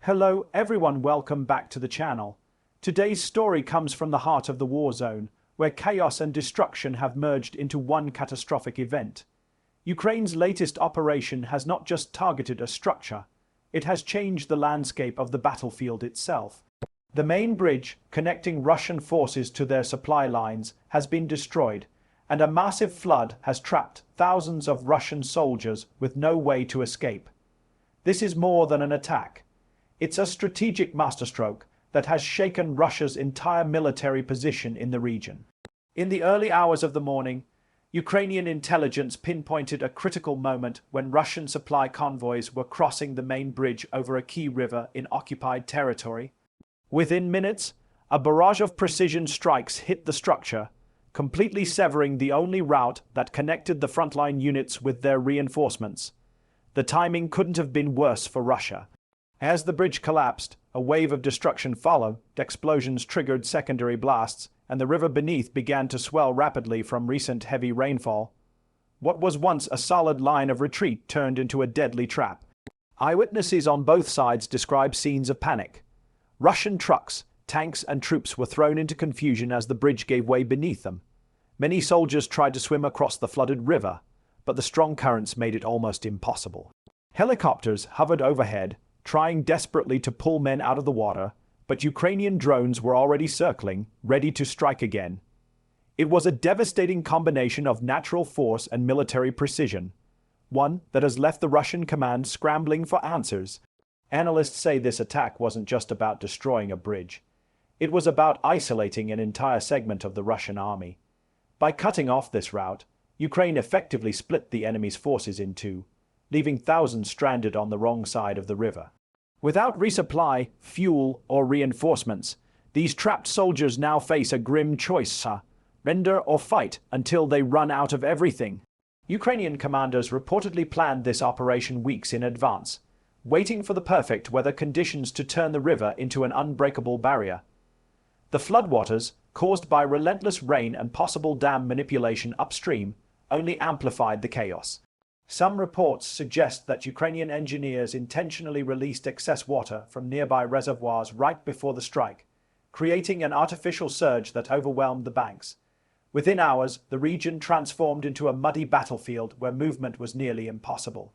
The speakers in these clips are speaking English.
Hello everyone, welcome back to the channel. Today's story comes from the heart of the war zone, where chaos and destruction have merged into one catastrophic event. Ukraine's latest operation has not just targeted a structure, it has changed the landscape of the battlefield itself. The main bridge connecting Russian forces to their supply lines has been destroyed, and a massive flood has trapped thousands of Russian soldiers with no way to escape. This is more than an attack. It's a strategic masterstroke that has shaken Russia's entire military position in the region. In the early hours of the morning, Ukrainian intelligence pinpointed a critical moment when Russian supply convoys were crossing the main bridge over a key river in occupied territory. Within minutes, a barrage of precision strikes hit the structure, completely severing the only route that connected the frontline units with their reinforcements. The timing couldn't have been worse for Russia. As the bridge collapsed, a wave of destruction followed. Explosions triggered secondary blasts, and the river beneath began to swell rapidly from recent heavy rainfall. What was once a solid line of retreat turned into a deadly trap. Eyewitnesses on both sides describe scenes of panic. Russian trucks, tanks, and troops were thrown into confusion as the bridge gave way beneath them. Many soldiers tried to swim across the flooded river, but the strong currents made it almost impossible. Helicopters hovered overhead, trying desperately to pull men out of the water, but Ukrainian drones were already circling, ready to strike again. It was a devastating combination of natural force and military precision, one that has left the Russian command scrambling for answers. Analysts say this attack wasn't just about destroying a bridge. It was about isolating an entire segment of the Russian army. By cutting off this route, Ukraine effectively split the enemy's forces in two, leaving thousands stranded on the wrong side of the river. Without resupply, fuel, or reinforcements, these trapped soldiers now face a grim choice: render or fight until they run out of everything. Ukrainian commanders reportedly planned this operation weeks in advance, waiting for the perfect weather conditions to turn the river into an unbreakable barrier. The floodwaters, caused by relentless rain and possible dam manipulation upstream, only amplified the chaos. Some reports suggest that Ukrainian engineers intentionally released excess water from nearby reservoirs right before the strike, creating an artificial surge that overwhelmed the banks. Within hours, the region transformed into a muddy battlefield where movement was nearly impossible.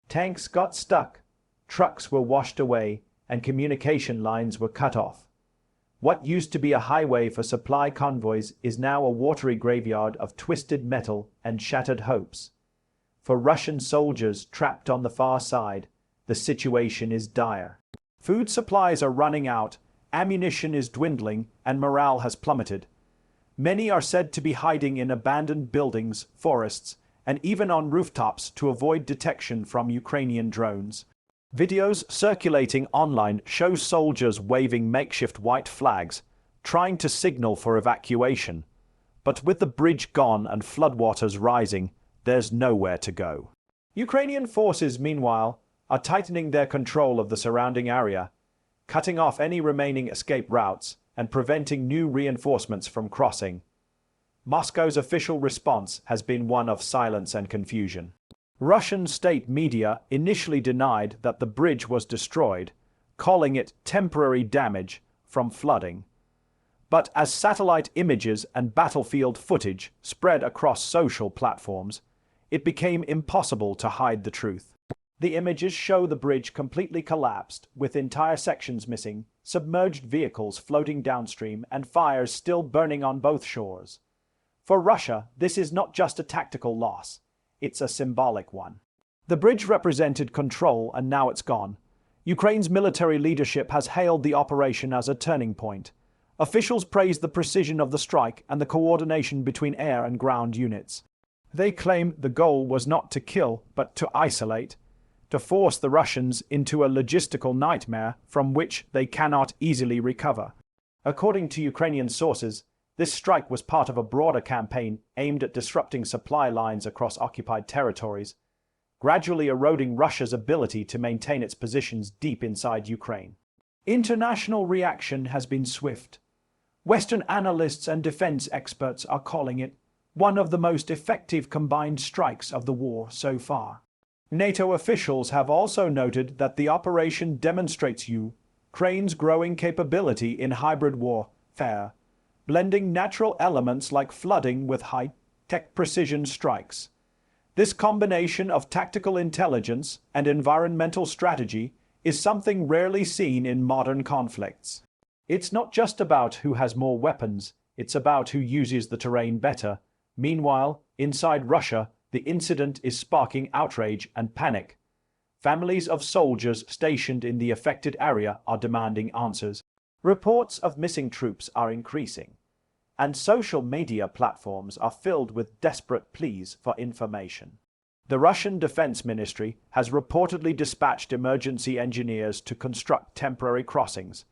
Tanks got stuck, trucks were washed away, and communication lines were cut off. What used to be a highway for supply convoys is now a watery graveyard of twisted metal and shattered hopes. For Russian soldiers trapped on the far side, the situation is dire. Food supplies are running out, ammunition is dwindling, and morale has plummeted. Many are said to be hiding in abandoned buildings, forests, and even on rooftops to avoid detection from Ukrainian drones. Videos circulating online show soldiers waving makeshift white flags, trying to signal for evacuation. But with the bridge gone and floodwaters rising, there's nowhere to go. Ukrainian forces, meanwhile, are tightening their control of the surrounding area, cutting off any remaining escape routes and preventing new reinforcements from crossing. Moscow's official response has been one of silence and confusion. Russian state media initially denied that the bridge was destroyed, calling it temporary damage from flooding. But as satellite images and battlefield footage spread across social platforms, it became impossible to hide the truth. The images show the bridge completely collapsed, with entire sections missing, submerged vehicles floating downstream, and fires still burning on both shores. For Russia, this is not just a tactical loss. It's a symbolic one. The bridge represented control, and now it's gone. Ukraine's military leadership has hailed the operation as a turning point. Officials praised the precision of the strike and the coordination between air and ground units. They claim the goal was not to kill, but to isolate, to force the Russians into a logistical nightmare from which they cannot easily recover. According to Ukrainian sources, this strike was part of a broader campaign aimed at disrupting supply lines across occupied territories, gradually eroding Russia's ability to maintain its positions deep inside Ukraine. International reaction has been swift. Western analysts and defense experts are calling it one of the most effective combined strikes of the war so far. NATO officials have also noted that the operation demonstrates Ukraine's growing capability in hybrid warfare, blending natural elements like flooding with high-tech precision strikes. This combination of tactical intelligence and environmental strategy is something rarely seen in modern conflicts. It's not just about who has more weapons, it's about who uses the terrain better. Meanwhile, inside Russia, the incident is sparking outrage and panic. Families of soldiers stationed in the affected area are demanding answers. Reports of missing troops are increasing, and social media platforms are filled with desperate pleas for information. The Russian Defense Ministry has reportedly dispatched emergency engineers to construct temporary crossings.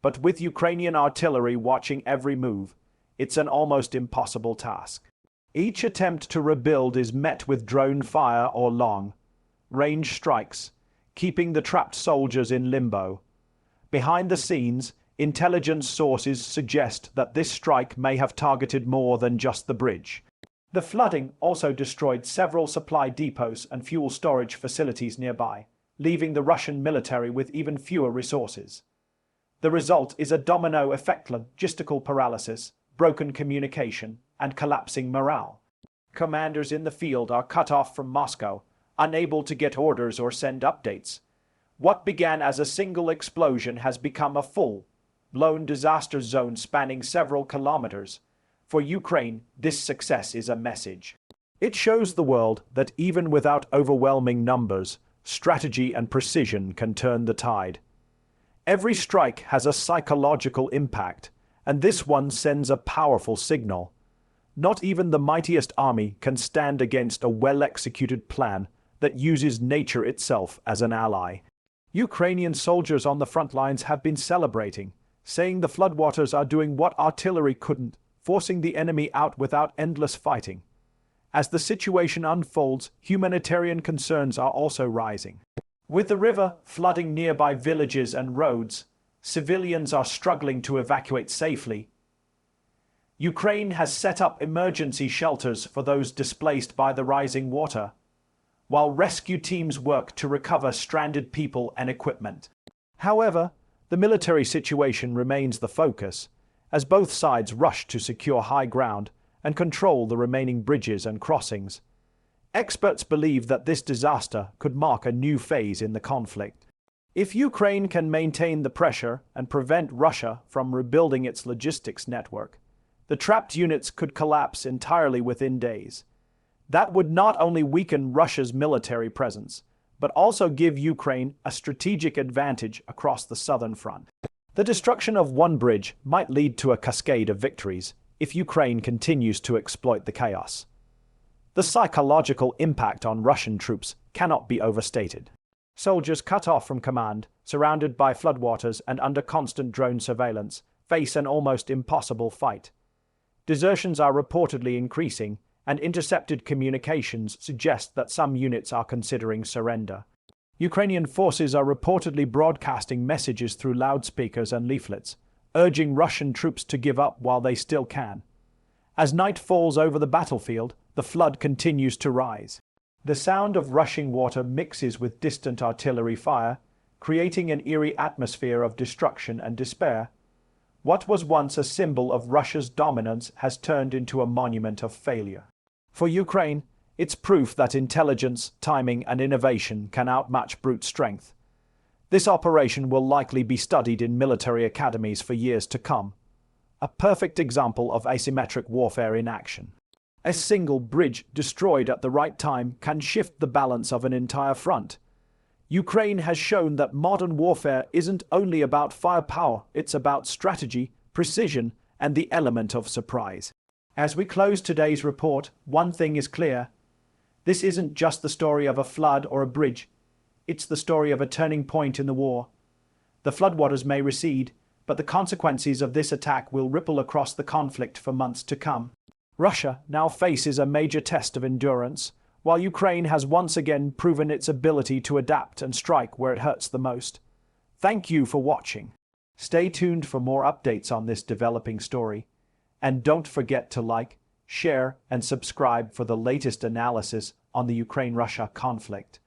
But with Ukrainian artillery watching every move, it's an almost impossible task. Each attempt to rebuild is met with drone fire or long-range strikes, keeping the trapped soldiers in limbo. Behind the scenes, intelligence sources suggest that this strike may have targeted more than just the bridge. The flooding also destroyed several supply depots and fuel storage facilities nearby, leaving the Russian military with even fewer resources. The result is a domino effect: logistical paralysis, broken communication, and collapsing morale. Commanders in the field are cut off from Moscow, unable to get orders or send updates. What began as a single explosion has become a full-blown disaster zone spanning several kilometers. For Ukraine, this success is a message. It shows the world that even without overwhelming numbers, strategy and precision can turn the tide. Every strike has a psychological impact, and this one sends a powerful signal. Not even the mightiest army can stand against a well-executed plan that uses nature itself as an ally. Ukrainian soldiers on the front lines have been celebrating, saying the floodwaters are doing what artillery couldn't, forcing the enemy out without endless fighting. As the situation unfolds, humanitarian concerns are also rising. With the river flooding nearby villages and roads, civilians are struggling to evacuate safely. Ukraine has set up emergency shelters for those displaced by the rising water, while rescue teams work to recover stranded people and equipment. However, the military situation remains the focus, as both sides rush to secure high ground and control the remaining bridges and crossings. Experts believe that this disaster could mark a new phase in the conflict. If Ukraine can maintain the pressure and prevent Russia from rebuilding its logistics network, the trapped units could collapse entirely within days. That would not only weaken Russia's military presence, but also give Ukraine a strategic advantage across the southern front. The destruction of one bridge might lead to a cascade of victories if Ukraine continues to exploit the chaos. The psychological impact on Russian troops cannot be overstated. Soldiers cut off from command, surrounded by floodwaters and under constant drone surveillance, face an almost impossible fight. Desertions are reportedly increasing, and intercepted communications suggest that some units are considering surrender. Ukrainian forces are reportedly broadcasting messages through loudspeakers and leaflets, urging Russian troops to give up while they still can. As night falls over the battlefield, the flood continues to rise. The sound of rushing water mixes with distant artillery fire, creating an eerie atmosphere of destruction and despair. What was once a symbol of Russia's dominance has turned into a monument of failure. For Ukraine, it's proof that intelligence, timing, and innovation can outmatch brute strength. This operation will likely be studied in military academies for years to come. A perfect example of asymmetric warfare in action. A single bridge destroyed at the right time can shift the balance of an entire front. Ukraine has shown that modern warfare isn't only about firepower, it's about strategy, precision, and the element of surprise. As we close today's report, one thing is clear. This isn't just the story of a flood or a bridge. It's the story of a turning point in the war. The floodwaters may recede, but the consequences of this attack will ripple across the conflict for months to come. Russia now faces a major test of endurance, while Ukraine has once again proven its ability to adapt and strike where it hurts the most. Thank you for watching. Stay tuned for more updates on this developing story. And don't forget to like, share, and subscribe for the latest analysis on the Ukraine-Russia conflict.